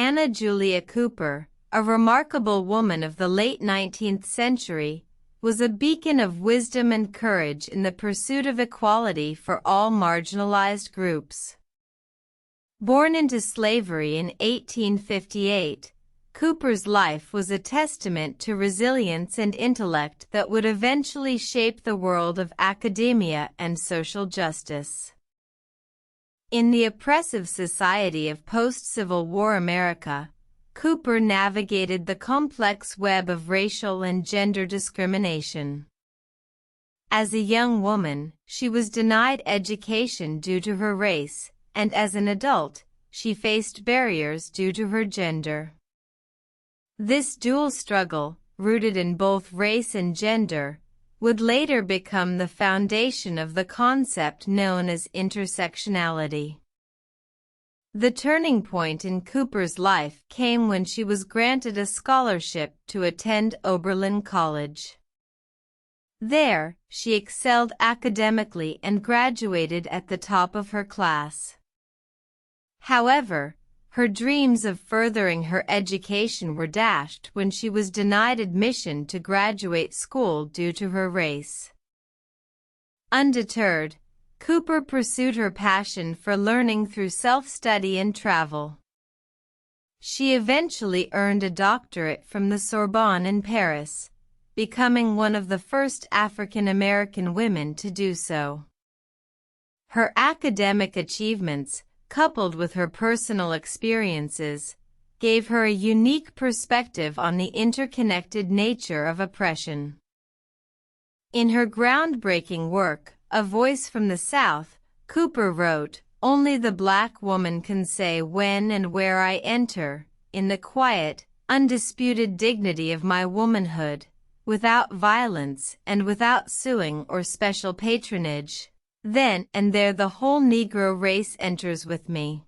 Anna Julia Cooper, a remarkable woman of the late 19th century, was a beacon of wisdom and courage in the pursuit of equality for all marginalized groups. Born into slavery in 1858, Cooper's life was a testament to resilience and intellect that would eventually shape the world of academia and social justice. In the oppressive society of post-Civil War America, Cooper navigated the complex web of racial and gender discrimination. As a young woman, she was denied education due to her race, and as an adult, she faced barriers due to her gender. This dual struggle, rooted in both race and gender, would later become the foundation of the concept known as intersectionality. The turning point in Cooper's life came when she was granted a scholarship to attend Oberlin College. There, she excelled academically and graduated at the top of her class. However, her dreams of furthering her education were dashed when she was denied admission to graduate school due to her race. Undeterred, Cooper pursued her passion for learning through self-study and travel. She eventually earned a doctorate from the Sorbonne in Paris, becoming one of the first African-American women to do so. Her academic achievements, coupled with her personal experiences, gave her a unique perspective on the interconnected nature of oppression. In her groundbreaking work, A Voice from the South, Cooper wrote, "Only the black woman can say when and where I enter, in the quiet, undisputed dignity of my womanhood, without violence and without suing or special patronage. Then and there the whole Negro race enters with me."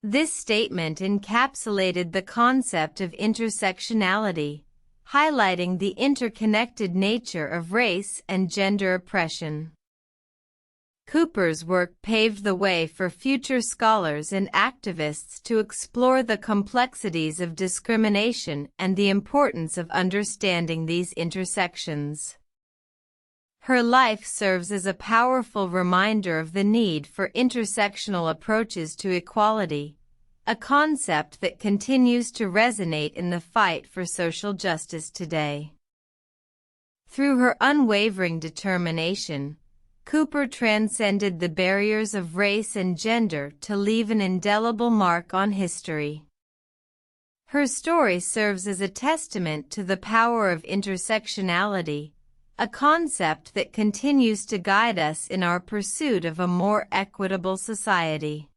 This statement encapsulated the concept of intersectionality, highlighting the interconnected nature of race and gender oppression. Cooper's work paved the way for future scholars and activists to explore the complexities of discrimination and the importance of understanding these intersections. Her life serves as a powerful reminder of the need for intersectional approaches to equality, a concept that continues to resonate in the fight for social justice today. Through her unwavering determination, Cooper transcended the barriers of race and gender to leave an indelible mark on history. Her story serves as a testament to the power of intersectionality, a concept that continues to guide us in our pursuit of a more equitable society.